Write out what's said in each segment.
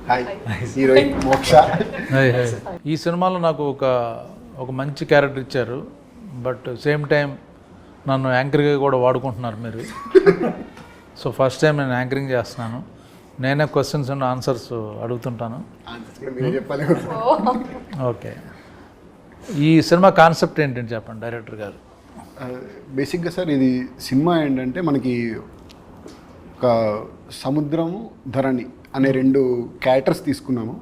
Hi heroine మోక్ష. ఈ సినిమాలో నాకు ఒక మంచి క్యారెక్టర్ ఇచ్చారు, బట్ సేమ్ టైం నన్ను యాంకర్గా కూడా వాడుకుంటున్నారు మీరు. సో ఫస్ట్ టైం నేను యాంకరింగ్ చేస్తున్నాను, నేనే క్వశ్చన్స్ అండ్ ఆన్సర్స్ అడుగుతుంటాను. ఓకే, ఈ సినిమా కాన్సెప్ట్ ఏంటంటే చెప్పండి డైరెక్టర్ గారు. బేసిక్గా సార్ ఇది సినిమా ఏంటంటే మనకి ఒక సముద్రము ధరణి అనే రెండు క్యారెక్టర్స్ తీసుకున్నాము.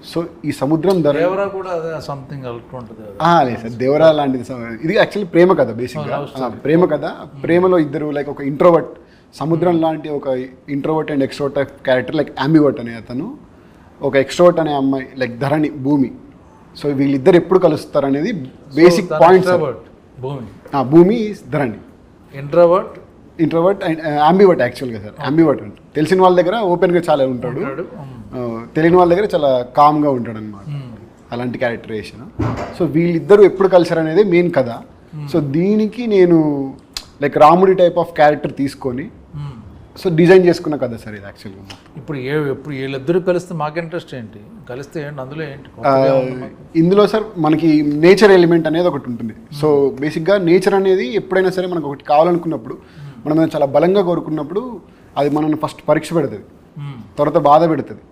సో ఈ సముద్రం దేవరా కూడా అదే సంథింగ్ ఉంటుంది. లేదు సార్, దేవరా లాంటిది. ఇది యాక్చువల్లీ ప్రేమ కథ. బేసిక్గా ప్రేమ కథ. ప్రేమలో ఇద్దరు లైక్ ఒక ఇంట్రోవర్ట్, సముద్రం లాంటి ఒక introvert and extrovert type character like ambivert అనే అతను, ఒక ఎక్స్ట్రోవర్ట్ అనే అమ్మాయి లైక్ ధరణి భూమి. సో వీళ్ళిద్దరు ఎప్పుడు కలుస్తారు అనేది బేసిక్ పాయింట్. భూమి ధరణి ఇంట్రోవర్ట్ అండ్ అంబివర్ట్ యాక్చువల్గా సార్. అంబివర్ట్ అంటే తెలిసిన వాళ్ళ దగ్గర ఓపెన్గా చాలా ఉంటాడు, తెలియని వాళ్ళ దగ్గర చాలా కామ్గా ఉంటాడు అనమాట. అలాంటి క్యారెక్టరైజేషన్. సో వీళ్ళిద్దరూ ఎప్పుడు కలిసారు అనేది మెయిన్ కథ. సో దీనికి నేను లైక్ రాముడి టైప్ ఆఫ్ క్యారెక్టర్ తీసుకొని సో డిజైన్ చేసుకున్న కథ సార్ ఇది యాక్చువల్గా. ఇప్పుడు వీళ్ళిద్దరూ కలిస్తే మాకు ఇంట్రెస్ట్ ఏంటి, కలిస్తే ఏంటి అందులో ఏంటి? ఇందులో సార్ మనకి నేచర్ ఎలిమెంట్ అనేది ఒకటి ఉంటుంది. సో బేసిక్గా నేచర్ అనేది ఎప్పుడైనా సరే మనకు ఒకటి కావాలనుకున్నప్పుడు, మనం చాలా బలంగా కోరుకున్నప్పుడు అది మనల్ని ఫస్ట్ పరీక్ష పెడుతుంది, తర్వాత బాధ పెడుతుంది.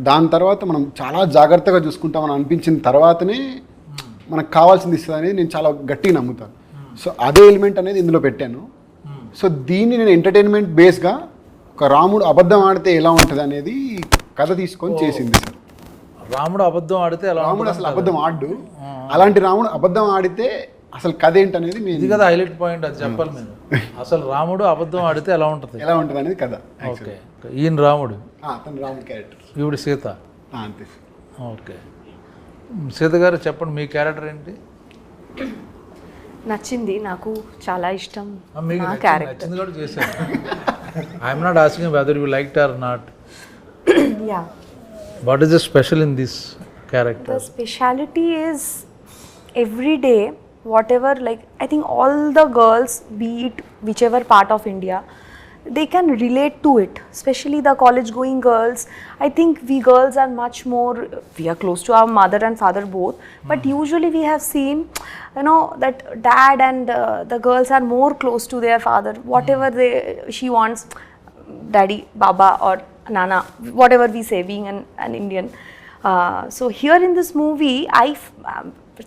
దాని తర్వాత మనం చాలా జాగ్రత్తగా చూసుకుంటామని అనిపించిన తర్వాతనే మనకు కావాల్సింది ఇస్తుంది అనేది నేను చాలా గట్టిగా నమ్ముతాను. సో అదే ఎలిమెంట్ అనేది ఇందులో పెట్టాను. సో దీన్ని నేను ఎంటర్టైన్మెంట్ బేస్గా ఒక రాముడు అబద్ధం ఆడితే ఎలా ఉంటుంది అనేది కథ తీసుకొని చేసింది సార్. రాముడు అబద్ధం ఆడితే రాముడు అసలు అబద్ధం ఆడు, అలాంటి రాముడు అబద్ధం ఆడితే అసలు కథ ఏంటనేది ఇది కదా హైలైట్ పాయింట్. అది చెప్పాలి మీరు. అసలు రాముడు అబద్ధం ఆడితే ఎలా ఉంటుంది అనేది కథ. ఓకే, ఈయన రాముడు, అతను రాముడు క్యారెక్టర్, ఈవిడ సీత. అంతే. ఓకే, సీత గారు చెప్పండి మీ క్యారెక్టర్ ఏంటి? నచ్చింది, నాకు చాలా ఇష్టం నా క్యారెక్టర్. కూడా చేశాను. I'm not asking whether you liked or not. Yeah, what is the special in this character? The speciality is every day, whatever, like I think all the girls, be it whichever part of India, they can relate to it, especially the college going girls. I think we girls are much more, we are close to our mother and father both, but usually we have seen, you know, that dad and the girls are more close to their father. Whatever she wants, daddy, baba or nana, whatever we say, being an Indian. So here in this movie,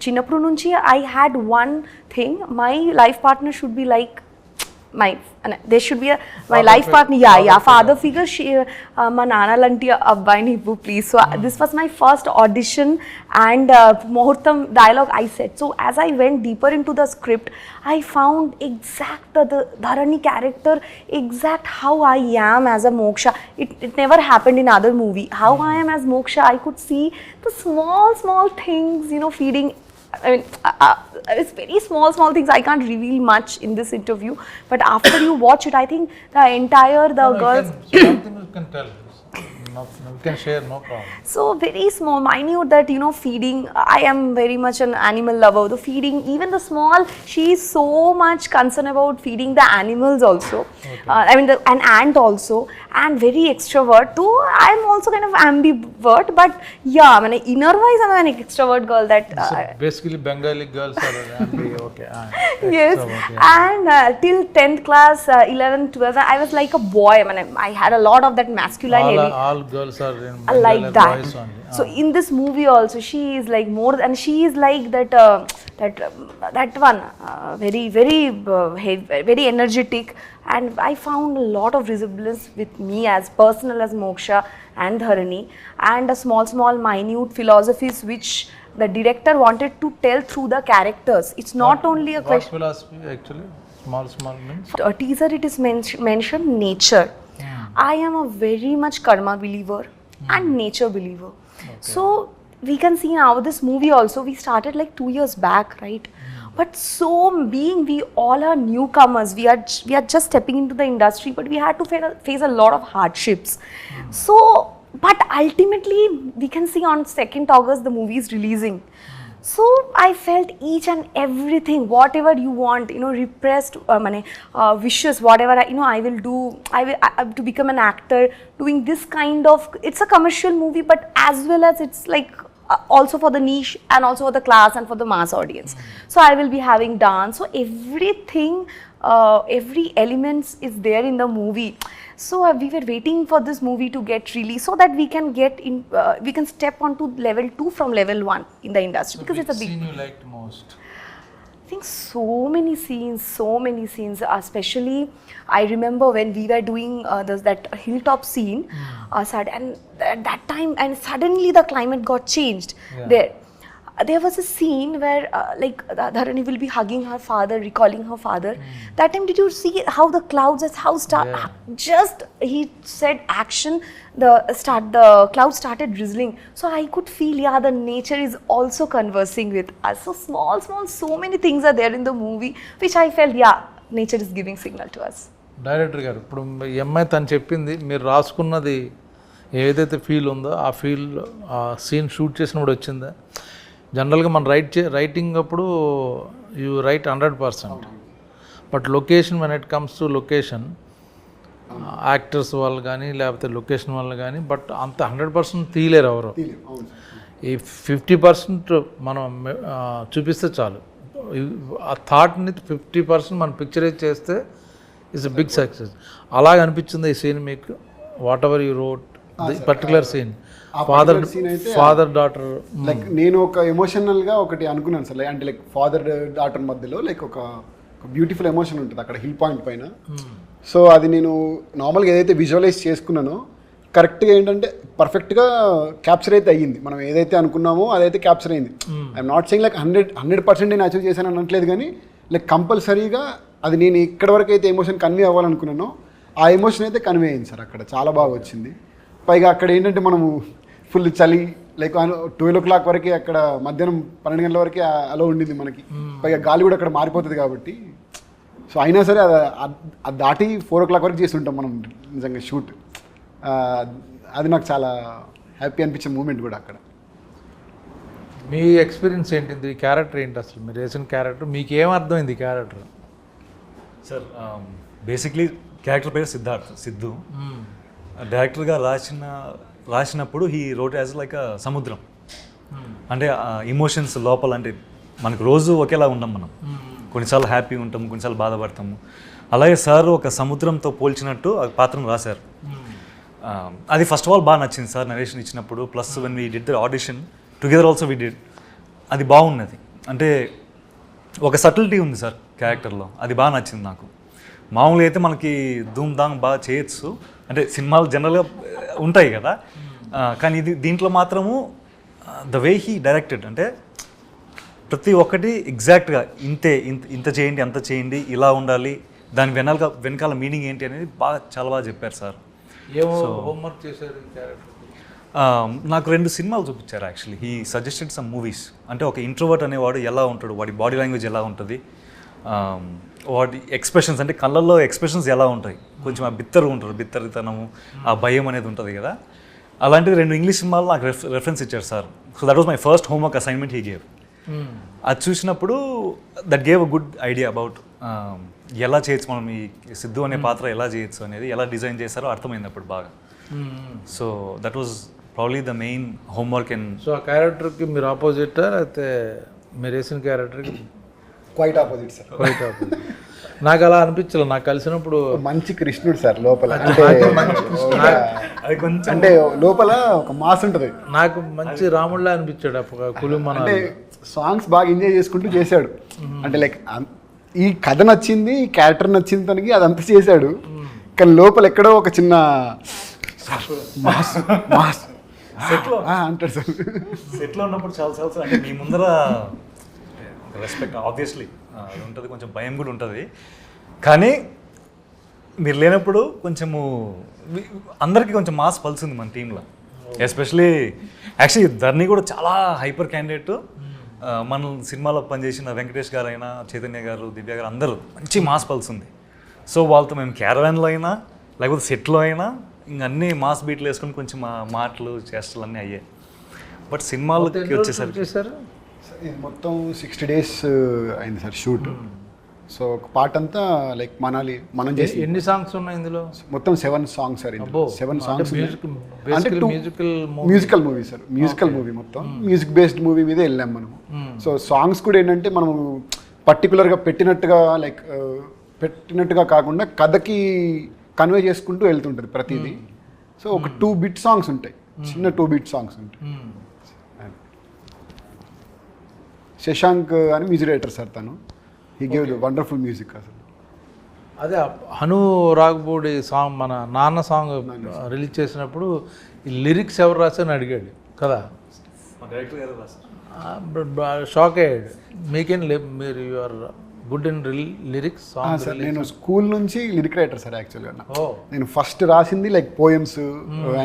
చిన్నప్పుడు నుంచి I had one thing, my life partner should be like there should be my life partner, father figure. మా నాన్న లాంటి అబ్బాయిని ఇవ్వు please. So this was my first audition and ముహూర్తం dialogue I said. So as I went deeper into the script, I found exact the Dharani character, exact how I am as a Moksha. It never happened in other movie. How I am as Moksha, I could see the small things, you know, feeding. I mean, it's very small things. I can't reveal much in this interview, but after you watch it, I think the girls. Something you can tell. You can share, no problem. So very small, minute, that, you know, feeding. I am very much an animal lover. The feeding, even the small, she is so much concerned about feeding the animals also. Okay. I mean, an ant also, and very extrovert too. I am also kind of ambivert, but yeah, I mean, inner wise, I am an extrovert girl. That so basically Bengali girls are ambi. Okay. Yes, yeah. And till 10th class, 11th, 12th, I was like a boy. I mean, I had a lot of that masculine element. All girls are in like that. Boys only. So in this movie also, she is like more, and she is like that one, very energetic, and I found a lot of resemblance with me as personal as Moksha and Dharani, and a small minute philosophies which the director wanted to tell through the characters. It's not only a question. What philosophy actually? Small means? A teaser, it is mentioned nature. I am a very much karma believer and nature believer. Okay. So we can see now this movie also, we started like 2 years back, right? But so being we all are newcomers, we are just stepping into the industry, but we had to face a lot of hardships. So but ultimately we can see on 2nd August the movie is releasing. So I felt each and everything, whatever you want, repressed wishes, whatever I will do. To become an actor, doing this kind of, it's a commercial movie, but as well as it's like also for the niche and also for the class and for the mass audience. So I will be having dance. So everything, every elements is there in the movie. So we were waiting for this movie to get released so that we can get in, we can step onto level 2 from level 1 in the industry, because it's a big. Scene you liked most? I think so many scenes, especially I remember when we were doing that hilltop scene, and at that time, and suddenly the climate got changed. There was a scene where Dharani will be hugging her father, recalling her father. That time, did you see how the clouds, just he said action, the clouds started drizzling. So I could feel, the nature is also conversing with us. So small, so many things are there in the movie, which I felt, nature is giving signal to us. Director గారు, ఇప్పుడు ఈ అమ్మాయి తను చెప్పింది, మీరు రాసుకున్నది ఏదైతే feel ఉందో ఆ ఫీల్ ఆ సీన్ షూట్ చేసినప్పుడు వచ్చిందా? జనరల్గా మనం రైటింగ్ అప్పుడు you right 100%, but location when it comes to location, actors వాళ్ళు కానీ లేకపోతే లొకేషన్ వాళ్ళు కానీ, బట్ అంత 100% తీయలేరు ఎవరు. ఈ 50% మనం చూపిస్తే చాలు. ఆ థాట్ని 50% మనం పిక్చరైజ్ చేస్తే ఇట్స్ ఎ బిగ్ సక్సెస్. అలాగ అనిపించింది ఈ సీన్ మీకు? Whatever you wrote particular scene, father daughter, like నేను ఒక ఎమోషనల్గా ఒకటి అనుకున్నాను సార్, అంటే లైక్ ఫాదర్ డాటర్ మధ్యలో లైక్ ఒక బ్యూటిఫుల్ ఎమోషన్ ఉంటుంది అక్కడ హిల్ పాయింట్ పైన. సో అది నేను నార్మల్గా ఏదైతే విజువలైజ్ చేసుకున్నానో కరెక్ట్గా ఏంటంటే పర్ఫెక్ట్గా క్యాప్చర్ అయితే అయ్యింది. మనం ఏదైతే అనుకున్నామో అదైతే క్యాప్చర్ అయింది. ఐఎమ్ నాట్ సెయింగ్ లైక్ 100% నేను అచీవ్ చేశాను అనట్లేదు, కానీ లైక్ కంపల్సరీగా అది నేను ఇక్కడ వరకు అయితే ఎమోషన్ కన్వే అవ్వాలనుకున్నానో ఆ ఎమోషన్ అయితే కన్వే అయింది సార్. అక్కడ చాలా బాగా వచ్చింది. పైగా అక్కడ ఏంటంటే మనము ఫుల్ చలి, లైక్ 12 o'clock వరకే, అక్కడ మధ్యాహ్నం 12 గంటల వరకే అలా ఉండింది మనకి. పైగా గాలి కూడా అక్కడ మారిపోతుంది కాబట్టి, సో అయినా సరే అది దాటి 4 o'clock వరకు చేసి ఉంటాం మనం నిజంగా షూట్. అది నాకు చాలా హ్యాపీ అనిపించే మూమెంట్ కూడా అక్కడ. మీ ఎక్స్పీరియన్స్ ఏంటిది? ఈ క్యారెక్టర్ ఏంటి అసలు? మీరు వేసిన క్యారెక్టర్ మీకు ఏమర్థమైంది? ఈ క్యారెక్టర్ సార్ బేసిక్లీ క్యారెక్టర్ పేరు సిద్ధు. డైరెక్టర్గా రాసినప్పుడు he wrote as like a సముద్రం. అంటే ఇమోషన్స్ లోపల, అంటే మనకు రోజు ఒకేలా ఉండం మనం. కొన్నిసార్లు హ్యాపీ ఉంటాము, కొన్నిసార్లు బాధపడతాము. అలాగే సార్ ఒక సముద్రంతో పోల్చినట్టు ఆ పాత్రను రాశారు. అది ఫస్ట్ ఆఫ్ ఆల్ బాగా నచ్చింది సార్ నరేషన్ ఇచ్చినప్పుడు. Plus when we did the audition together also we did, అది బాగున్నది. అంటే ఒక సటిల్టీ ఉంది సార్ క్యారెక్టర్లో, అది బాగా నచ్చింది నాకు. మామూలుగా అయితే మనకి ధూమ్ ధామ్ బాగా చేయొచ్చు, అంటే సినిమాలు జనరల్గా ఉంటాయి కదా, కానీ దీంట్లో మాత్రము ద వే హీ డైరెక్టెడ్, అంటే ప్రతి ఒక్కటి ఎగ్జాక్ట్గా ఇంత చేయండి, అంత చేయండి, ఇలా ఉండాలి, దాని వెనకాల మీనింగ్ ఏంటి అనేది చాలా బాగా చెప్పారు సార్. ఏమో హోంవర్క్ చేశారు ఈ క్యారెక్టర్? నాకు 2 సినిమాలు చూపించారు actually. He suggested some movies. అంటే ఒక ఇంట్రోవర్ట్ అనేవాడు ఎలా ఉంటాడు, వాడి బాడీ లాంగ్వేజ్ ఎలా ఉంటుంది, వాటి ఎక్స్ప్రెషన్స్, అంటే కళ్ళల్లో ఎక్స్ప్రెషన్స్ ఎలా ఉంటాయి, కొంచెం ఆ బిత్తరితనము, ఆ భయం అనేది ఉంటుంది కదా. అలాంటిది 2 ఇంగ్లీష్ సినిమాలు నాకు రెఫరెన్స్ ఇచ్చారు sir. So that was my first homework assignment he gave. అది చూసినప్పుడు that gave a good idea about ఎలా చేయొచ్చు మనం, ఈ సిద్ధు అనే పాత్ర ఎలా చేయొచ్చు అనేది, ఎలా డిజైన్ చేస్తారో అర్థమైంది అప్పుడు బాగా. So that was probably the main homework. And so ఆ క్యారెక్టర్కి మీరు ఆపోజిటా, లేకపోతే మీరు వేసిన క్యారెక్టర్కి? Quite opposite sir. Quite opposite. నాకు అలా అనిపించలేదు. నాకు కలిసినప్పుడు మంచి కృష్ణుడు సార్ లోపల, అంటే లోపల ఒక మాస్ ఉంటుంది. నాకు మంచి రాముడిలా అనిపించాడు అప్పుడు కులుమన. అంటే సాంగ్స్ బాగా ఎంజాయ్ చేసుకుంటూ చేశాడు. అంటే లైక్ ఈ కథ నచ్చింది, ఈ క్యారెక్టర్ నచ్చింది తనకి, అదంతా చేశాడు. కానీ లోపల ఎక్కడో ఒక చిన్న అంటాడు సార్. సెట్లో ఉన్నప్పుడు చాలా అంటే మీ ముందర రెస్పెక్ట్ ఆబ్వియస్లీ అది ఉంటుంది, కొంచెం భయం కూడా ఉంటుంది. కానీ మీరు లేనప్పుడు కొంచెము అందరికీ కొంచెం మాస్ పల్సింది మన టీంలో. ఎస్పెషలీ యాక్చువల్లీ ధర్ని కూడా చాలా హైపర్ క్యాండిడేట్. మన సినిమాలో పనిచేసిన వెంకటేష్ గారు అయినా, చైతన్య గారు, దివ్య గారు అందరూ మంచి మాస్ పల్సింది. సో వాళ్ళతో మేము క్యారవాన్లో అయినా లేకపోతే సెట్లో అయినా ఇంక అన్నీ మాస్ బీట్లు వేసుకొని కొంచెం మాటలు చేష్టలు అన్నీ అయ్యాయి. బట్ సినిమాలకి వచ్చేసరికి ఇది మొత్తం 60 days అయింది సార్ షూట్. సో ఒక పార్ట్ అంతా లైక్ మనం చేసి ఎన్ని సాంగ్స్ ఉన్నాయి ఇందులో? మొత్తం 7 songs sir. 7 songs musical movie sir. Musical movie మొత్తం మ్యూజిక్ బేస్డ్ మూవీ మీదే వెళ్ళాం మనం. సో సాంగ్స్ కూడా ఏంటంటే మనం పర్టికులర్గా పెట్టినట్టుగా కాకుండా కథకి కన్వే చేసుకుంటూ వెళ్తుంటుంది ప్రతిదీ. సో ఒక 2 bit songs ఉంటాయి, చిన్న 2 bit songs ఉంటాయి. శశాంక్ అని మ్యూజిక్ డైరెక్టర్ సార్, తను he gave the wonderful music. అసలు అదే హను రాఘపూడి సాంగ్, మన నాన్న సాంగ్ రిలీజ్ చేసినప్పుడు ఈ లిరిక్స్ ఎవరు రాశారని అడిగాడు కదా, డైరెక్టర్ గారు రాశారు. షాక్ అయ్యాడు. మీకేం మీరు you are good in lyrics song? Sir నేను స్కూల్ నుంచి లిరిక్ రైటర్ సార్. యాక్చువల్గా నేను ఫస్ట్ రాసింది లైక్ పోయమ్స్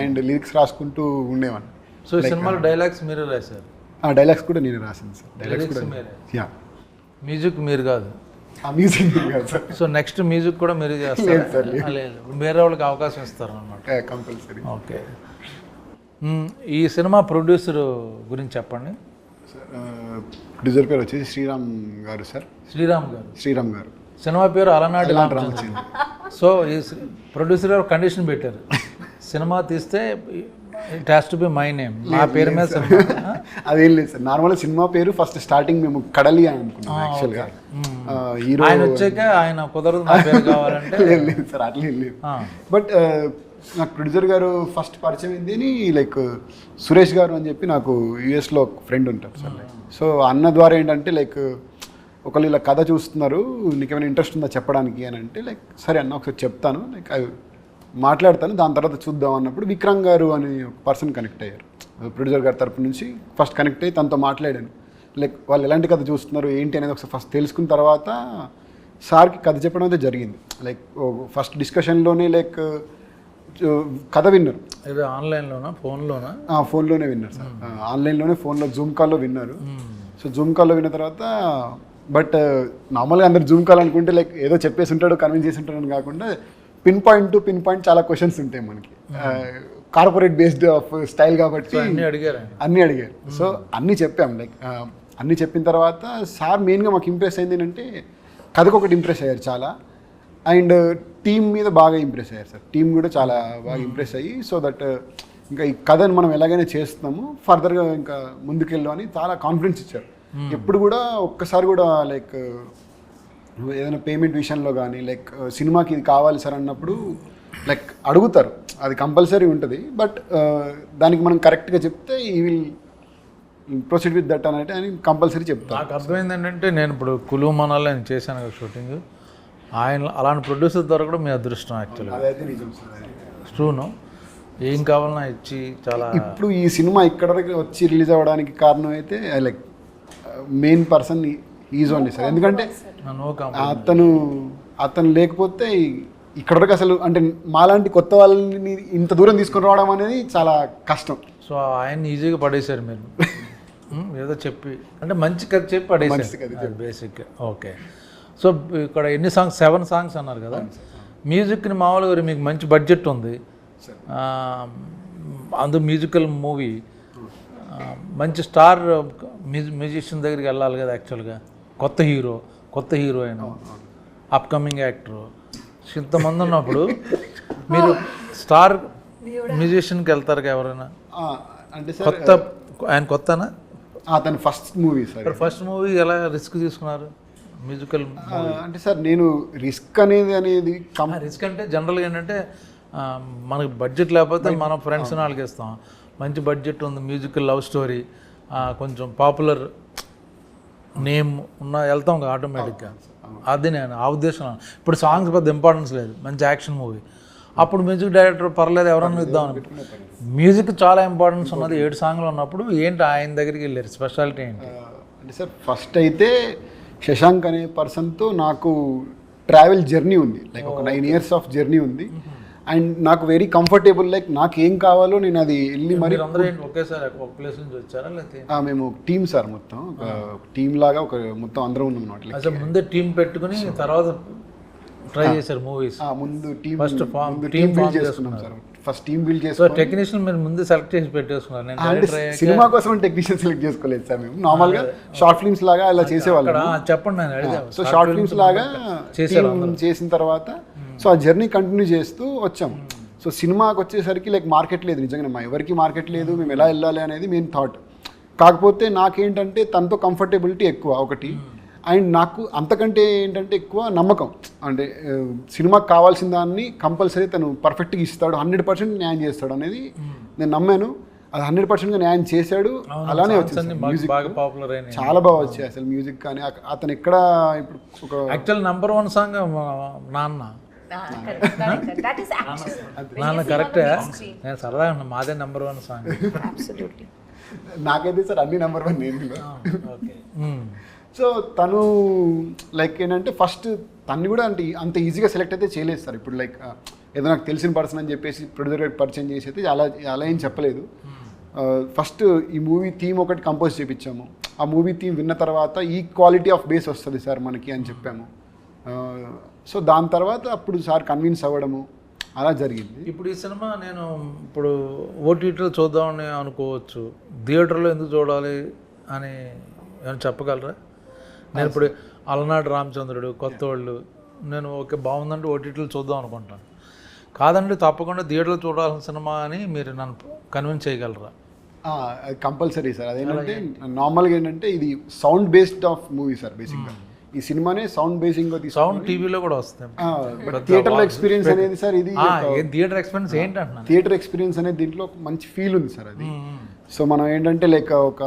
అండ్ లిరిక్స్ రాసుకుంటూ ఉండేవాడిని. సో ఈ సినిమాలో డైలాగ్స్ మీరే రాశారు? డైలాగ్స్ కూడా నేను రాసింది సార్. డైలాగ్స్ కూడా యా. మ్యూజిక్ మీరు కాదు? మ్యూజిక్ కాదు సార్. సో నెక్స్ట్ మ్యూజిక్ కూడా మీరే చేస్తారు? లేదు, వేరే వాళ్ళకి అవకాశం ఇస్తారు అన్నమాట. కంపల్సరీ. ఓకే. ఈ సినిమా ప్రొడ్యూసర్ గురించి చెప్పండి. ప్రొడ్యూసర్ పేరు వచ్చేసి శ్రీరామ్ గారు సార్. శ్రీరామ్ గారు. సినిమా పేరు అలనాటి రామచంద్ర. సో ఈ ప్రొడ్యూసర్ గారు కండిషన్ పెట్టారు, సినిమా తీస్తే it has to be my name, నా పేరు మీద సినిమా. అదేం లేదు సార్, నార్మల్గా సినిమా పేరు ఫస్ట్ స్టార్టింగ్ మేము కడలి అని అనుకున్నాం యాక్చువల్గా. హీరో ఆయన వచ్చాక ఆయన కుదరదు నా పేరు కావాలంటే. లేదు సార్, అట్లా లేదు. బట్ నాకు ప్రొడ్యూసర్ గారు ఫస్ట్ పరిచయం ఏంది లైక్ సురేష్ గారు అని చెప్పి నాకు యూఎస్లో ఒక ఫ్రెండ్ ఉంటారు సార్. సో అన్న ద్వారా ఏంటంటే లైక్ ఒకళ్ళు ఇలా కథ చూస్తున్నారు, నీకేమైనా ఇంట్రెస్ట్ ఉందా చెప్పడానికి అని అంటే లైక్ సరే అన్న ఒకసారి చెప్తాను, లైక్ అవి మాట్లాడతాను, దాని తర్వాత చూద్దాం అన్నప్పుడు విక్రమ్ గారు అని ఒక పర్సన్ కనెక్ట్ అయ్యారు ప్రొడ్యూసర్ గారి తరపు నుంచి. ఫస్ట్ కనెక్ట్ అయ్యి తనతో మాట్లాడాను, లైక్ వాళ్ళు ఎలాంటి కథ చూస్తున్నారు ఏంటి అనేది ఒకసారి ఫస్ట్ తెలుసుకున్న తర్వాత సార్కి కథ చెప్పడం అయితే జరిగింది. లైక్ ఫస్ట్ డిస్కషన్లోనే లైక్ కథ విన్నారు. ఆన్లైన్లోనా ఫోన్లోనా? ఫోన్లోనే విన్నారు సార్. ఆన్లైన్లోనే ఫోన్లో జూమ్ కాల్లో విన్నారు. సో జూమ్ కాల్లో విన్న తర్వాత బట్ నార్మల్గా అందరు జూమ్ కాల్ అనుకుంటే లైక్ ఏదో చెప్పేసి ఉంటాడు, కన్విన్స్ చేసి ఉంటాడు అని కాకుండా pin point to pin point చాలా క్వశ్చన్స్ ఉంటాయి మనకి. కార్పొరేట్ బేస్డ్ ఆఫ్ స్టైల్ కాబట్టి అన్నీ అడిగారు. సో అన్నీ చెప్పాం. లైక్ అన్నీ చెప్పిన తర్వాత సార్ మెయిన్గా మాకు ఇంప్రెస్ అయింది ఏంటంటే కథకు ఒకటి ఇంప్రెస్ అయ్యారు చాలా, అండ్ టీమ్ మీద బాగా ఇంప్రెస్ అయ్యారు సార్. టీం కూడా చాలా బాగా ఇంప్రెస్ అయ్యి సో దట్ ఇంకా ఈ కథను మనం ఎలాగైనా చేస్తున్నాము, ఫర్దర్గా ఇంకా ముందుకెళ్ళాం అని చాలా కాన్ఫిడెన్స్ ఇచ్చారు. ఎప్పుడు కూడా ఒక్కసారి కూడా లైక్ ఏదైనా పేమెంట్ విషయంలో కానీ లైక్ సినిమాకి ఇది కావాలి సార్ అన్నప్పుడు లైక్ అడుగుతారు, అది కంపల్సరీ ఉంటుంది. బట్ దానికి మనం కరెక్ట్గా చెప్తే ఈ విల్ ప్రొసీడ్ విత్ దట్ అని కంపల్సరీ చెప్తాను. నాకు అర్థమైంది ఏంటంటే నేను ఇప్పుడు కులు మనాలి నేను చేశాను కదా షూటింగ్, ఆయన అలాంటి ప్రొడ్యూసర్ దొరకడం మీ అదృష్టం యాక్చువల్గా. అదైతే నిజం సార్. ట్రూను, ఏం కావాలన్నా ఇచ్చి చాలా. ఇప్పుడు ఈ సినిమా ఇక్కడ వరకు వచ్చి రిలీజ్ అవ్వడానికి కారణం అయితే like main person is only sir. ఎందుకంటే అతను లేకపోతే ఇక్కడ వరకు అసలు అంటే మాలాంటి కొత్త వాళ్ళని ఇంత దూరం తీసుకొని రావడం అనేది చాలా కష్టం. సో ఆయన్ని ఈజీగా పడేశారు మీరు ఏదో చెప్పి, అంటే మంచి కథ చెప్పి పడేసారు బేసిక్. ఓకే. సో ఇక్కడ ఎన్ని సాంగ్స్? 7 songs అన్నారు కదా. మ్యూజిక్ని మామూలుగా మీకు మంచి బడ్జెట్ ఉంది, అందు మ్యూజికల్ మూవీ, మంచి స్టార్ మ్యూజిషియన్ దగ్గరికి వెళ్ళాలి కదా యాక్చువల్గా. కొత్త హీరోయిన్, అప్కమింగ్ యాక్టర్, ఇంతమంది ఉన్నప్పుడు మీరు స్టార్ మ్యూజిషియన్కి వెళ్తారు కదా ఎవరైనా? అంటే కొత్త ఆయన కొత్తనా? అతను first movie sir. First movie ఎలా రిస్క్ తీసుకున్నారు మ్యూజికల్? అంటే సార్ నేను రిస్క్ అనేది రిస్క్ అంటే జనరల్గా ఏంటంటే మనకి బడ్జెట్ లేకపోతే మనం ఫ్రెండ్స్ వాళ్ళకి ఇస్తాం. మంచి బడ్జెట్ ఉంది, మ్యూజికల్ లవ్ స్టోరీ, కొంచెం పాపులర్ నేమ్ ఉన్న వెళ్తాం కదా ఆటోమేటిక్గా. అది నేను ఆ ఉద్దేశం. ఇప్పుడు సాంగ్స్ పెద్ద ఇంపార్టెన్స్ లేదు, మంచి యాక్షన్ మూవీ, అప్పుడు మ్యూజిక్ డైరెక్టర్ పర్లేదు ఎవరన్నా ఇద్దాం. మ్యూజిక్ చాలా ఇంపార్టెన్స్ ఉన్నది. 7 songs ఉన్నప్పుడు ఏంటి ఆయన దగ్గరికి వెళ్ళారు? స్పెషాలిటీ ఏంటి? అంటే సార్ ఫస్ట్ అయితే శశాంక్ అనే పర్సన్తో నాకు ట్రావెల్ జర్నీ ఉంది, లైక్ ఒక 9 years ఆఫ్ జర్నీ ఉంది. అండ్ నాకు వెరీ కంఫర్టబుల్, లైక్ నాకు ఏం కావాలో నేను అది వెళ్ళి మరి ఒకేసారి ఒక ప్లేస్ నుంచి వచ్చారా లేకపోతే? మేము టీమ్ సార్, మొత్తం ఒక టీమ్ లాగా ఒక మొత్తం అందరం ఉన్నాం అన్నమాట. అసలు ముందే టీం పెట్టుకుని తర్వాత ట్రై చేశారు మూవీస్? ముందు టీమ్ ఫస్ట్ టీమ్ బిల్డ్ చేసుకున్నాం sir. First team build so చేసుకొని టెక్నీషియన్ మీరు ముందు సెలెక్ట్ చేసి పెట్టేసుకున్నారు. నేను అంటే డైరెక్టర్ అయ్యాక సినిమా కోసం టెక్నీషియన్ సెలెక్ట్ చేసుకోలేదు సార్ మేము. నార్మల్గా షార్ట్ ఫిల్మ్స్ లాగా అలా చేసేవాళ్ళం. అక్కడ చెప్పండి, నేను అడిగా. సో షార్ట్ ఫిల్మ్స్ లాగా చేశారు టీమ్ చేసిన తర్వాత సో ఆ జర్నీ కంటిన్యూ చేస్తూ వచ్చాం. సో సినిమాకి వచ్చేసరికి లైక్ మార్కెట్ లేదు, నిజంగా మా ఎవరికి మార్కెట్ లేదు, మేము ఎలా వెళ్ళాలి అనేది మెయిన్ థాట్. కాకపోతే నాకేంటంటే తనతో కంఫర్టబిలిటీ ఎక్కువ ఒకటి, అండ్ నాకు అంతకంటే ఏంటంటే ఎక్కువ నమ్మకం. అంటే సినిమాకి కావాల్సిన దాన్ని కంపల్సరీ తను పర్ఫెక్ట్గా ఇస్తాడు, 100% న్యాయం చేస్తాడు అనేది నేను నమ్మాను. అది 100%గా న్యాయం చేశాడు. అలానే వచ్చింది మ్యూజిక్ బాగా పాపులర్ అయినాయి, చాలా బాగా వచ్చాయి అసలు మ్యూజిక్. కానీ అతను ఎక్కడ ఇప్పుడు ఒక యాక్చువల్ నెంబర్ 1 సాంగ్ నాన్న. That is actual. నాన్న కరెక్టే, నేను సరదాగా ఉన్నా, మాదే నెంబర్ 1 సాంగ్. Absolutely. నాకైతే సార్ అన్ని నెంబర్ 1 నేను. ఓకే. సో తను లైక్ ఏంటంటే ఫస్ట్ తన్ని కూడా అంటే అంత ఈజీగా సెలెక్ట్ అయితే చేయలేదు సార్. ఇప్పుడు లైక్ ఏదో నాకు తెలిసిన పర్సన్ అని చెప్పేసి ప్రొడ్యూసర్ గారికి పరిచయం చేసి అయితే అలా ఏం చెప్పలేదు. ఫస్ట్ ఈ మూవీ థీమ్ ఒకటి కంపోజ్ చేయించాము. ఆ మూవీ థీమ్ విన్న తర్వాత ఈ క్వాలిటీ ఆఫ్ బేస్ వస్తుంది సార్ మనకి అని చెప్పాము. సో దాని తర్వాత అప్పుడు సార్ కన్విన్స్ అవ్వడము అలా జరిగింది. ఇప్పుడు ఈ సినిమా నేను ఇప్పుడు ఓటీటీలో చూద్దామని అనుకోవచ్చు, థియేటర్లో ఎందుకు చూడాలి అని ఏమైనా చెప్పగలరా? నేను ఇప్పుడు అలనాడు రామచంద్రుడు, కొత్త వాళ్ళు, నేను ఓకే బాగుందంటే ఓటీటీలో చూద్దాం అనుకుంటాను. కాదండి తప్పకుండా థియేటర్లో చూడాల్సిన సినిమా అని మీరు నన్ను కన్విన్స్ చేయగలరా? Compulsory sir. అదేంటంటే నార్మల్గా ఏంటంటే ఇది sound based of movie sir. బేసిక్గా ఈ సినిమానే సౌండ్ బేసింగ్ సౌండ్ టీవీలో కూడా వస్తుంది. థియేటర్లో ఎక్స్పీరియన్స్ అనేది సార్ ఇది థియేటర్ ఎక్స్పీరియన్స్ ఏంటంటున్నా, థియేటర్ ఎక్స్పీరియన్స్ అనేది దీంట్లో మంచి ఫీల్ ఉంది సార్ అది. సో మనం ఏంటంటే లైక్ ఒక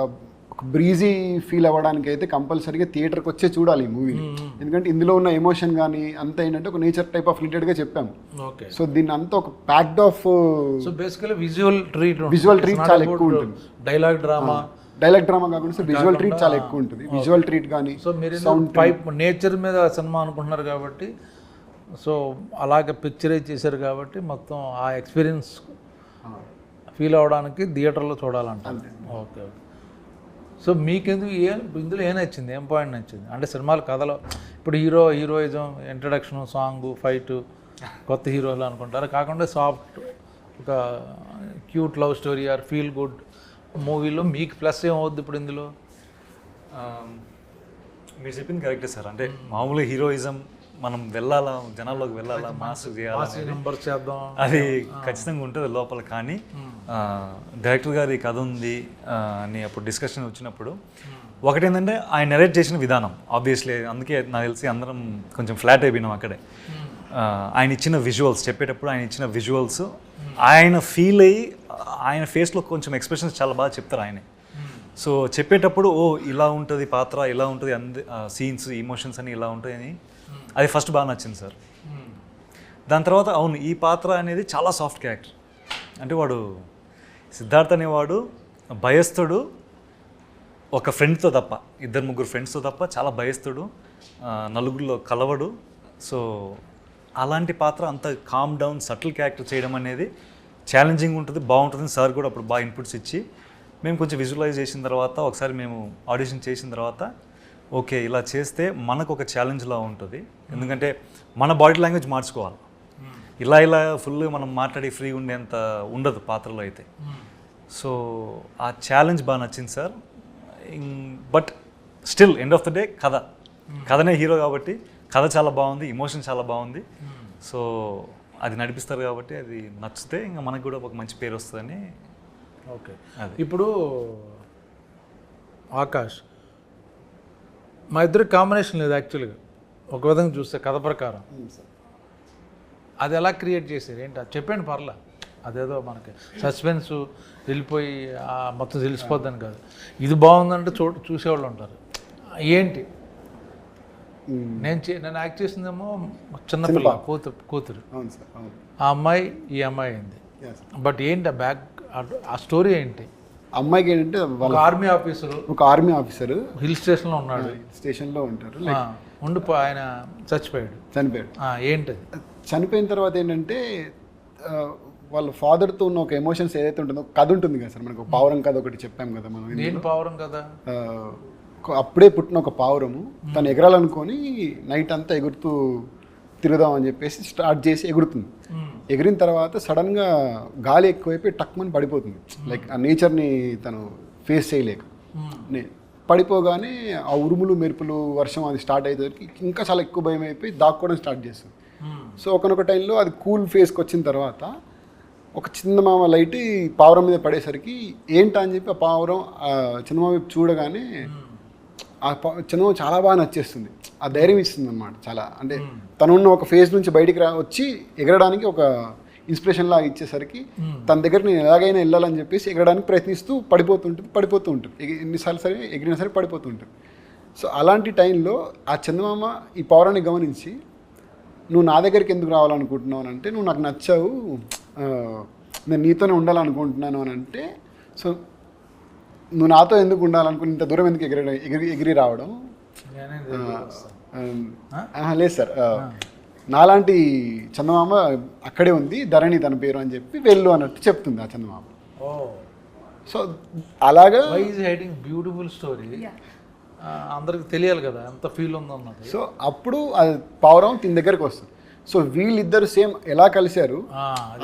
బ్రీజీ ఫీల్ అవ్వడానికి అయితే కంపల్సరీగా థియేటర్కి వచ్చే చూడాలి ఈ మూవీని. ఎందుకంటే ఇందులో ఉన్న ఎమోషన్ కానీ అంతా ఏంటంటే ఒక నేచర్ టైప్ ఆఫ్ రిలేటెడ్గా చెప్పాము. ఓకే. సో దీన్ని అంతా ఒక packed of so basically visual treat చాలా ఎక్కువ ఉంటుంది. డైలాగ్ డ్రామా కాకుండా సో విజువల్ ట్రీట్ చాలా ఎక్కువ ఉంటుంది. విజువల్ ట్రీట్ కానీ సో మీరు నేచర్ మీద సినిమా అనుకుంటున్నారు కాబట్టి, సో అలాగే పిక్చరైజ్ చేశారు కాబట్టి మొత్తం ఆ ఎక్స్పీరియన్స్ ఫీల్ అవ్వడానికి థియేటర్లో చూడాలంటారు. ఓకే. సో మీకెందుకు ఇందులో ఏం నచ్చింది, ఏం పాయింట్ నచ్చింది? అంటే సినిమాల కథలో ఇప్పుడు హీరోయిజం, ఇంట్రడక్షన్, సాంగ్, ఫైట్, కొత్త హీరోలు అనుకుంటారు, కాకుండా సాఫ్ట్ ఒక cute love story or feel good మూవీలో మీకు ప్లస్ ఏమవుద్ది ఇప్పుడు ఇందులో? మీరు చెప్పింది కరెక్టే సార్. అంటే మామూలుగా హీరోయిజం మనం వెళ్ళాలా, జనాల్లోకి వెళ్ళాలా, మాస్ చేద్దాం, అది ఖచ్చితంగా ఉంటుంది లోపల. కానీ డైరెక్టర్ గారి కథ ఉంది అని అప్పుడు డిస్కషన్ వచ్చినప్పుడు ఒకటేంటంటే ఆయన నెరేట్ చేసిన విధానం ఆబ్వియస్లీ, అందుకే నాకు తెలిసి అందరం కొంచెం ఫ్లాట్ అయిపోయినాం అక్కడే. ఆయన ఇచ్చిన విజువల్స్ చెప్పేటప్పుడు ఆయన ఇచ్చిన విజువల్స్ ఆయన ఫీల్ అయ్యి ఆయన ఫేస్లో కొంచెం ఎక్స్ప్రెషన్స్ చాలా బాగా చెప్తారు ఆయనే. సో చెప్పేటప్పుడు ఓ ఇలా ఉంటుంది పాత్ర, ఇలా ఉంటుంది, సీన్స్, ఇమోషన్స్ అని ఇలా ఉంటాయి అని అది ఫస్ట్ బాగా నచ్చింది సార్. దాని తర్వాత అవును ఈ పాత్ర అనేది చాలా సాఫ్ట్ క్యారెక్టర్. అంటే వాడు సిద్ధార్థ్ అనేవాడు భయస్థుడు, ఒక ఫ్రెండ్తో తప్ప, 2-3 ఫ్రెండ్స్తో తప్ప చాలా భయస్థుడు, నలుగురిలో కలవడు. సో అలాంటి పాత్ర అంత కామ్ డౌన్ సటిల్ క్యారెక్టర్ చేయడం అనేది ఛాలెంజింగ్ ఉంటుంది, బాగుంటుంది. సార్ కూడా అప్పుడు బాగా ఇన్పుట్స్ ఇచ్చి మేము కొంచెం విజువలైజ్ చేసిన తర్వాత ఒకసారి మేము ఆడిషన్ చేసిన తర్వాత ఓకే ఇలా చేస్తే మనకు ఒక ఛాలెంజ్లా ఉంటుంది. ఎందుకంటే మన బాడీ లాంగ్వేజ్ మార్చుకోవాలి, ఇలా ఫుల్గా మనం మాట్లాడి ఫ్రీ ఉండేంత ఉండదు పాత్రలో అయితే. సో ఆ ఛాలెంజ్ బాగా నచ్చింది sir. But still end of the day కథనే హీరో కాబట్టి కథ చాలా బాగుంది, ఎమోషన్ చాలా బాగుంది. సో అది నడిపిస్తారు కాబట్టి అది నచ్చితే ఇంకా మనకు కూడా ఒక మంచి పేరు వస్తుందని. ఓకే. ఇప్పుడు ఆకాష్, మా ఇద్దరు కాంబినేషన్ లేదు యాక్చువల్గా, ఒక విధంగా చూస్తే కథ ప్రకారం. అది ఎలా క్రియేట్ చేశారు ఏంటి అది చెప్పండి పర్లా. అదేదో మనకి సస్పెన్స్ వెళ్ళిపోయి మొత్తం తెలిసిపోద్దని కాదు, ఇది బాగుందంటే చూసేవాళ్ళు ఉంటారు. ఏంటి నేను యాక్ట్ చేసిందేమో చిన్నపిల్ల కూతురు, ఆ అమ్మాయి ఈ అమ్మాయి అయింది. బట్ ఏంటి ఆ స్టోరీ ఏంటి? అమ్మాయికి ఏంటంటే ఒక ఆర్మీ ఆఫీసరు హిల్ స్టేషన్లో ఉన్నాడు, స్టేషన్లో ఉంటారు, ఆయన చనిపోయాడు. ఏంటది? చనిపోయిన తర్వాత ఏంటంటే వాళ్ళ ఫాదర్తో ఉన్న ఒక ఎమోషన్స్ ఏదైతే ఉంటుందో కథ ఉంటుంది కదా సార్. మనకు పావురం కథ ఒకటి చెప్పాం కదా మనం. ఏంటి పావురం కదా? అప్పుడే పుట్టిన ఒక పావురము తను ఎగరాలనుకొని నైట్ అంతా ఎగురుతూ తిరుగుదాం అని చెప్పేసి స్టార్ట్ చేసి ఎగురుతుంది. ఎగిరిన తర్వాత సడన్గా గాలి ఎక్కువైపోయి టక్మని పడిపోతుంది. లైక్ ఆ నేచర్ని తను ఫేస్ చేయలేక పడిపోగానే ఆ ఉరుములు మెరుపులు వర్షం అది స్టార్ట్ అయ్యేసరికి ఇంకా చాలా ఎక్కువ భయం అయిపోయి దాక్కోవడం స్టార్ట్ చేస్తుంది. సో ఒకనొక టైంలో అది కూల్ ఫేస్కి వచ్చిన తర్వాత ఒక చందమామ లైట్ ఈ పావురం మీద పడేసరికి ఏంటా అని చెప్పి ఆ పావురం చందమామ వైపు చూడగానే ఆ చందమామ చాలా బాగా నచ్చేస్తుంది. ఆ ధైర్యం ఇస్తుంది అన్నమాట చాలా. అంటే తనున్న ఒక ఫేజ్ నుంచి బయటికి వచ్చి ఎగరడానికి ఒక ఇన్స్పిరేషన్ లాగా ఇచ్చేసరికి తన దగ్గర నేను ఎలాగైనా వెళ్ళాలని చెప్పేసి ఎగరడానికి ప్రయత్నిస్తూ పడిపోతూ ఉంటుంది. ఎన్నిసార్లు సరే ఎగిరినా సరే పడిపోతూ ఉంటుంది. సో అలాంటి టైంలో ఆ చందమామ ఈ పౌరాన్ని గమనించి నువ్వు నా దగ్గరికి ఎందుకు రావాలనుకుంటున్నావు అని అంటే, నువ్వు నాకు నచ్చావు, నేను నీతోనే ఉండాలనుకుంటున్నాను అని అంటే, సో నువ్వు నాతో ఎందుకు ఉండాలనుకుని ఇంత దూరం ఎందుకు ఎగిరి రావడం? లేదు సార్, నాలాంటి చందమామ అక్కడే ఉంది, ధరణి తన పేరు అని చెప్పి వెళ్ళు అన్నట్టు చెప్తుంది ఆ చందమామ. సో అలాగా బ్యూటిఫుల్ స్టోరీ అందరికి తెలియాలి కదా ఎంత ఫీల్ ఉందన్నది. సో అప్పుడు అది పావురం తిని దగ్గరికి వస్తుంది. సో వీళ్ళిద్దరు సేమ్ ఎలా కలిశారు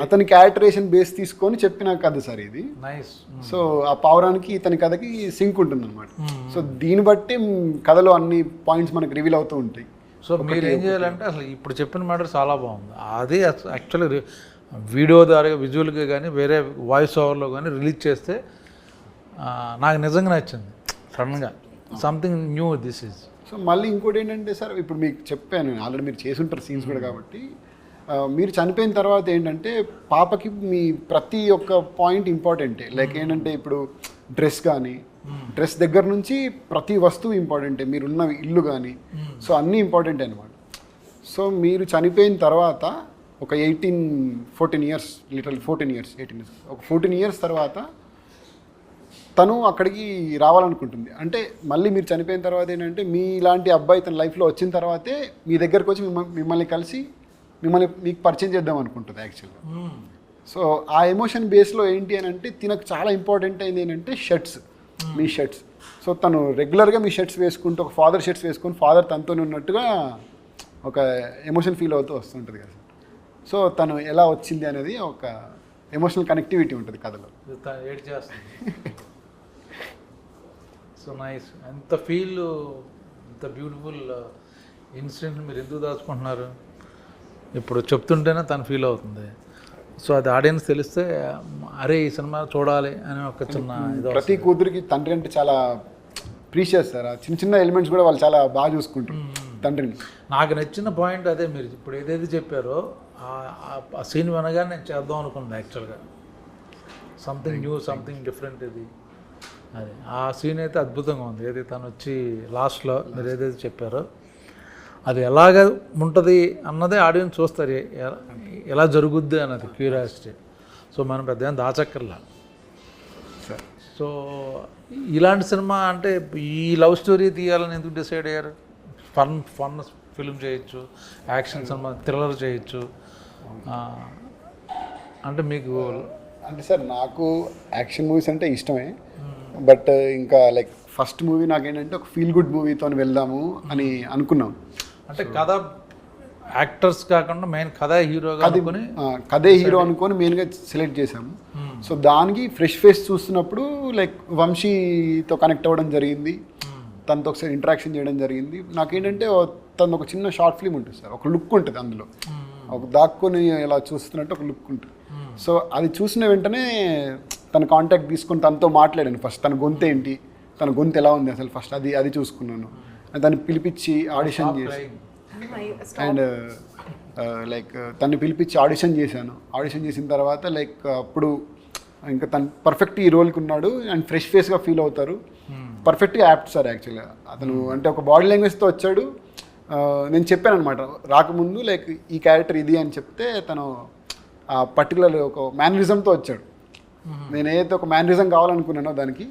అతని క్యారెక్టరేషన్ బేస్ తీసుకొని చెప్పిన కథ సార్ ఇది. నైస్. సో ఆ పావురానికి ఇతని కథకి సింక్ ఉంటుంది అనమాట. సో దీన్ని బట్టి కథలో అన్ని పాయింట్స్ మనకు రివీల్ అవుతూ ఉంటాయి. సో మీరు ఏం చేయాలంటే అసలు ఇప్పుడు చెప్పిన మ్యాటర్ చాలా బాగుంది. అదే యాక్చువల్లీ వీడియో ద్వారా విజువల్గా కానీ వేరే వాయిస్ ఓవర్లో కానీ రిలీజ్ చేస్తే నాకు నిజంగా నచ్చింది. సడన్గా something new this is. So మళ్ళీ ఇంకోటి ఏంటంటే సార్, ఇప్పుడు మీకు చెప్పాను ఆల్రెడీ, మీరు చేసుంటారు సీన్స్ కూడా కాబట్టి, మీరు చనిపోయిన తర్వాత ఏంటంటే పాపకి మీ ప్రతి ఒక్క పాయింట్ ఇంపార్టెంటే. లైక్ ఏంటంటే ఇప్పుడు డ్రెస్ కానీ, డ్రెస్ దగ్గర నుంచి ప్రతి వస్తువు ఇంపార్టెంటే, మీరున్న ఇల్లు కానీ, సో అన్నీ ఇంపార్టెంటే అనమాట. సో మీరు చనిపోయిన తర్వాత ఒక 14 ఇయర్స్ లిటరల్ 14 ఇయర్స్ ఒక 14 ఇయర్స్ తర్వాత తను అక్కడికి రావాలనుకుంటుంది. అంటే మళ్ళీ మీరు చనిపోయిన తర్వాత ఏంటంటే మీలాంటి అబ్బాయి తన లైఫ్లో వచ్చిన తర్వాతే మీ దగ్గరకు వచ్చి మిమ్మల్ని కలిసి మీకు పరిచయం చేద్దాం అనుకుంటుంది యాక్చువల్గా. సో ఆ ఎమోషన్ బేస్లో ఏంటి అని అంటే తినకు చాలా ఇంపార్టెంట్ అయింది ఏంటంటే షర్ట్స్, మీ షర్ట్స్. సో తను రెగ్యులర్గా మీ షర్ట్స్ వేసుకుంటూ ఒక ఫాదర్ షర్ట్స్ వేసుకొని ఫాదర్ తనతో ఉన్నట్టుగా ఒక ఎమోషన్ ఫీల్ అవుతూ వస్తుంటుంది కదా. సో తను ఎలా వచ్చింది అనేది ఒక ఎమోషనల్ కనెక్టివిటీ ఉంటుంది కథలో. ఏడ్ చేస్తుంది. So nice. ఎంత ఫీల్, ఎంత బ్యూటిఫుల్ ఇన్సిడెంట్ మీరు ఎందుకు దాచుకుంటున్నారు ఇప్పుడు చెప్తుంటేనే తను ఫీల్ అవుతుంది. సో అది ఆడియన్స్ తెలిస్తే అరే ఈ సినిమా చూడాలి అని ఒక చిన్న ప్రతి కూతురికి తండ్రి అంటే చాలా ప్రీషియస్ సార్. చిన్న చిన్న ఎలిమెంట్స్ కూడా వాళ్ళు చాలా బాగా చూసుకుంటారు తండ్రిని. నాకు నచ్చిన పాయింట్ అదే, మీరు ఇప్పుడు ఏదైతే చెప్పారో ఆ సీన్ వినగానే నేను చేద్దాం అనుకున్నాను యాక్చువల్గా. సంథింగ్ న్యూ, సంథింగ్ డిఫరెంట్ ఇది. అది ఆ సీన్ అయితే అద్భుతంగా ఉంది. ఏదైతే తను వచ్చి లాస్ట్లో మీరు ఏదైతే చెప్పారో అది ఎలాగ ఉంటుంది అన్నదే ఆడియన్స్ చూస్తారు, ఎలా జరుగుద్ది అన్నది క్యూరియాసిటీ. సో మనం పెద్ద దాచక్కర్లా. సో ఇలాంటి సినిమా అంటే ఈ లవ్ స్టోరీ తీయాలని ఎందుకు డిసైడ్ అయ్యారు? ఫన్ ఫిల్మ్ చేయొచ్చు, యాక్షన్ సినిమా, థ్రిల్లర్ చేయొచ్చు. అంటే మీకు అంటే సార్ నాకు యాక్షన్ మూవీస్ అంటే ఇష్టమే, బట్ ఇంకా లైక్ ఫస్ట్ మూవీ నాకేంటంటే ఒక ఫీల్ గుడ్ మూవీతో వెళ్దాము అని అనుకున్నాం. అంటే కథ యాక్టర్స్ కాకుండా మెయిన్ కథే హీరో అనుకొని మెయిన్గా సెలెక్ట్ చేసాము. సో దానికి ఫ్రెష్ ఫేస్ చూస్తున్నప్పుడు లైక్ వంశీతో కనెక్ట్ అవ్వడం జరిగింది, తనతో ఒకసారి ఇంటరాక్షన్ చేయడం జరిగింది. నాకేంటంటే తను ఒక చిన్న షార్ట్ ఫిల్మ్ ఉంటుంది సార్, ఒక లుక్ ఉంటుంది అందులో, ఒక దాక్కుని ఇలా చూస్తున్నట్టు ఒక లుక్ ఉంటుంది. సో అది చూసిన వెంటనే తన కాంటాక్ట్ తీసుకొని తనతో మాట్లాడాను. ఫస్ట్ తన గొంతు ఏంటి, తన గొంతు ఎలా ఉంది అసలు ఫస్ట్ అది చూసుకున్నాను. దాన్ని పిలిపించి ఆడిషన్ చేసి అండ్ లైక్ తను పిలిపించి ఆడిషన్ చేశాను. ఆడిషన్ చేసిన తర్వాత లైక్ అప్పుడు ఇంకా తను పర్ఫెక్ట్ ఈ రోల్కి ఉన్నాడు అండ్ ఫ్రెష్ ఫేస్గా ఫీల్ అవుతారు. పర్ఫెక్ట్గా యాప్ట్ సార్ యాక్చువల్గా అతను. అంటే ఒక బాడీ లాంగ్వేజ్తో వచ్చాడు. నేను చెప్పాను అనమాట రాకముందు లైక్ ఈ క్యారెక్టర్ ఇది అని చెప్తే తను ఆ పర్టికులర్ ఒక మేనరిజంతో వచ్చాడు. నేను ఏదైతే ఒక మేనరిజం కావాలనుకున్నానో దానికి,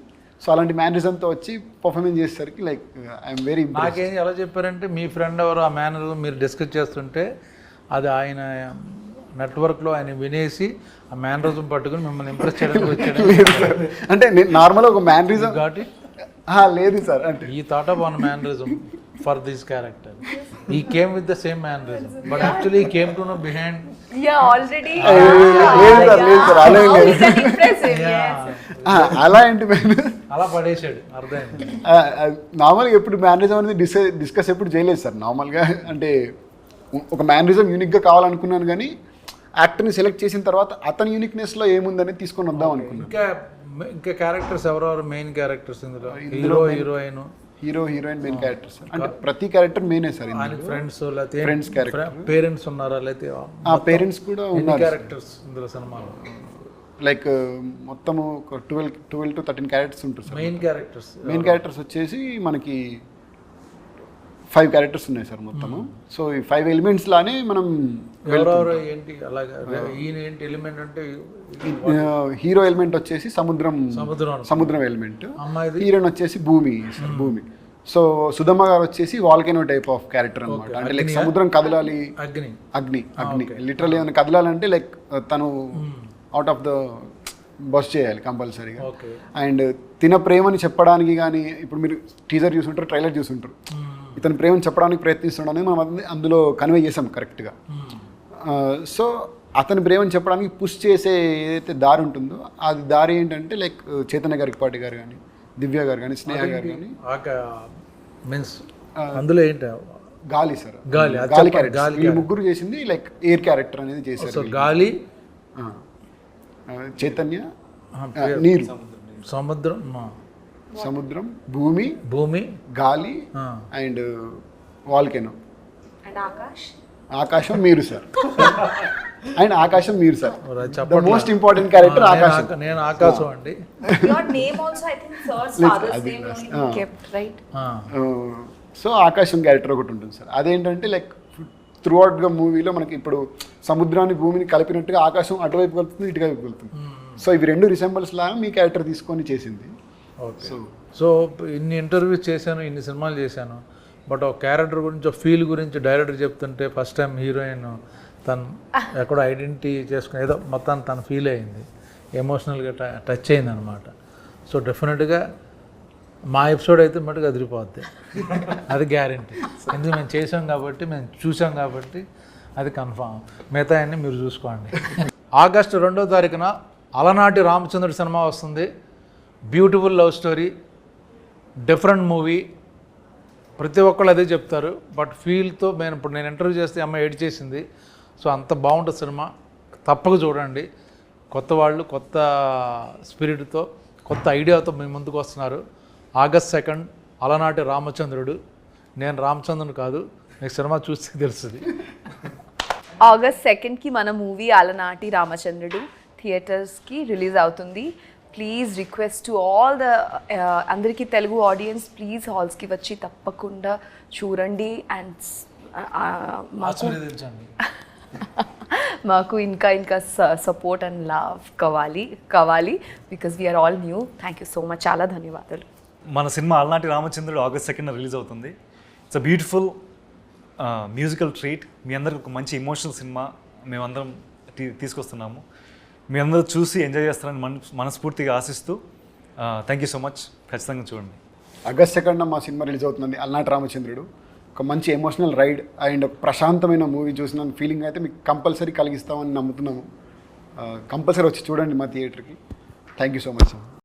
సో అలాంటి మేనరిజంతో వచ్చి పర్ఫార్మెన్స్ చేసేసరికి లైక్ ఐఎమ్ వెరీ ఇంప్రెస్డ్. నాకేం ఎలా చెప్పారంటే మీ ఫ్రెండ్ ఎవరు ఆ మేనరిజం మీరు డిస్కస్ చేస్తుంటే అది ఆయన నెట్వర్క్లో ఆయన వినేసి ఆ మేనరిజం పట్టుకుని మిమ్మల్ని ఇంప్రెస్ చేయడానికి వచ్చాడు. లేదు సార్, అంటే నేను నార్మల్గా ఒక మేనరిజం కాబట్టి లేదు సార్, అంటే ఈ thought of one mannerism for this character. ఈ came with the same mannerism but actually ఈ came to know behind Yeah, already. లేదు సార్ అలా ఏం Oh, లేదు. is that impressive? Yes. అలా ఏంటి అలా పడేసాడు అర్థమైంది. నార్మల్గా ఎప్పుడు మేనరిజం అనేది డిస్కస్ ఎప్పుడు చేయలేదు సార్. నార్మల్గా అంటే ఒక మేనరిజం యూనిక్గా కావాలనుకున్నాను, కానీ యాక్టర్ని సెలెక్ట్ చేసిన తర్వాత అతని యూనిక్నెస్లో ఏముందనేది తీసుకొని వద్దాం అనుకున్నాను. ఇంకా క్యారెక్టర్స్ ఎవరెవరు మెయిన్ క్యారెక్టర్స్ ఇందులో? Hero heroine, heroine main character sir. అంటే ప్రతి క్యారెక్టర్ మెయినే సార్. ఫ్రెండ్స్ లేకపోతే ఫ్రెండ్స్ క్యారెక్టర్, పేరెంట్స్ ఉన్నారా లేకపోతే పేరెంట్స్ కూడా ఉన్నారు. క్యారెక్టర్స్ ఇందులో సినిమాలో లైక్ మొత్తము ఒక 12 to 13 క్యారెక్టర్స్ ఉంటారు సార్. మెయిన్ క్యారెక్టర్స్ వచ్చేసి మనకి 5 క్యారెక్టర్స్ ఉన్నాయి సార్ మొత్తము. సో ఈ 5 ఎలిమెంట్స్ లానే మనం ఎవరెవరు ఏంటి అలాగా ఈయన ఏంటి ఎలిమెంట్ అంటే హీరో ఎలిమెంట్ వచ్చేసి సముద్రం ఎలిమెంట్, అమ్మాయిది హీరోయిన్ వచ్చేసి భూమి సార్, భూమి. సో సుధమ్మ గారు వచ్చేసి వాల్కెనో టైప్ ఆఫ్ క్యారెక్టర్ అనమాట. అంటే లైక్ సముద్రం కదలాలి, అగ్ని లిటరల్ ఏమైనా కదలాలంటే లైక్ తను అవుట్ ఆఫ్ ద బస్ చేయాలి కంపల్సరీగా. అండ్ తిన ప్రేమని చెప్పడానికి కానీ, ఇప్పుడు మీరు టీజర్ చూసుంటారు, ట్రైలర్ చూసుంటారు, ఇతని ప్రేమని చెప్పడానికి ప్రయత్నిస్తున్నాడని మనం అందులో కన్వే చేసాం కరెక్ట్గా. సో అతని ప్రేమని చెప్పడానికి పుష్ చేసే ఏదైతే దారి ఉంటుందో అది దారి ఏంటంటే లైక్ చైతన్య గారికి పాటి గారు కానీ, దివ్య గారు కానీ, స్నేహ గారు కానీ. మీన్స్ అందులో ఏంటి? గాలి సార్, గాలి క్యారెక్టర్. వీళ్ళు ముగ్గురు చేసింది లైక్ ఎయిర్ క్యారెక్టర్ అనేది చేశారు. గాలి, చైతన్య, నీరు, సముద్రం, భూమి, గాలి అండ్ వాల్కెనో, ఆకాశం మీరు సార్. అండ్ ఆకాశం మీరు sir. The most important character ఆకాశం. నేను ఆకాశం అండి. Your name also, I think, sir's father's name only kept, right? So ఆకాశం క్యారెక్టర్ ఒకటి ఉంటుంది సార్. అదేంటంటే లైక్ త్రూ అవుట్గా మూవీలో మనకి ఇప్పుడు సముద్రాన్ని భూమిని కలిపినట్టుగా ఆకాశం అటువైపు కలుపుతుంది, ఇటువైపు కలుపుతుంది. సో ఇవి రెండు రిసెంబల్స్ లాగా మీ క్యారెక్టర్ తీసుకొని చేసింది. సో ఇన్ని ఇంటర్వ్యూస్ చేశాను, ఇన్ని సినిమాలు చేశాను, బట్ ఒక క్యారెక్టర్ గురించి, ఒక ఫీల్ గురించి డైరెక్టర్ చెప్తుంటే ఫస్ట్ టైం హీరోయిన్ తను ఎక్కడో ఐడెంటిటీ చేసుకుని ఏదో మొత్తాన్ని తను ఫీల్ అయింది, ఎమోషనల్గా టచ్ అయింది అనమాట. సో డెఫినెట్గా మా ఎపిసోడ్ అయితే మటుకు అదిరిపోద్ది, అది గ్యారంటీ. ఎందుకు మేము చేసాం కాబట్టి, మేము చూసాం కాబట్టి అది కన్ఫామ్. మిగతా అన్నీ మీరు చూసుకోండి. ఆగస్టు 2వ తారీఖున అలనాటి రామచంద్రుడి సినిమా వస్తుంది. Beautiful love story, different movie. ప్రతి ఒక్కళ్ళు అదే చెప్తారు, బట్ ఫీల్తో నేను ఇంటర్వ్యూ చేస్తే అమ్మాయి ఎడిట్ చేసింది. సో అంత బాగుంటుంది సినిమా, తప్పక చూడండి. కొత్త వాళ్ళు కొత్త స్పిరిట్తో, కొత్త ఐడియాతో మీ ముందుకు వస్తున్నారు. ఆగస్ట్ 2 అలనాటి రామచంద్రుడు. నేను రామచంద్రుడు కాదు, మీకు సినిమా చూస్తే తెలుస్తుంది. ఆగస్ట్ 2కి మన మూవీ అలనాటి రామచంద్రుడు థియేటర్స్కి రిలీజ్ అవుతుంది. Please request to all the అందరికీ తెలుగు ఆడియన్స్, ప్లీజ్ హాల్స్కి వచ్చి తప్పకుండా చూడండి. అండ్ మాకు ఇంకా సపోర్ట్ అండ్ లవ్ కావాలి because we are all new. Thank you so much, చాలా ధన్యవాదాలు. మన cinema Alanati Ramachandrudu August 2 release అవుతుంది. It's a beautiful musical treat. మీ అందరికి ఒక మంచి ఎమోషనల్ సినిమా మేమందరం తీసుకొస్తున్నాము. మీ అందరూ చూసి ఎంజాయ్ చేస్తారని మనస్ఫూర్తిగా ఆశిస్తూ థ్యాంక్ యూ సో మచ్. ఖచ్చితంగా చూడండి. ఆగస్ట్ 2 మా సినిమా రిలీజ్ అవుతుందండి, అలనాటి రామచంద్రుడు. ఒక మంచి ఎమోషనల్ రైడ్ అండ్ ఒక ప్రశాంతమైన మూవీ చూసిన ఫీలింగ్ అయితే మీకు కంపల్సరీ కలిగిస్తామని నమ్ముతున్నాము. కంపల్సరీ వచ్చి చూడండి మా థియేటర్కి. Thank you so much.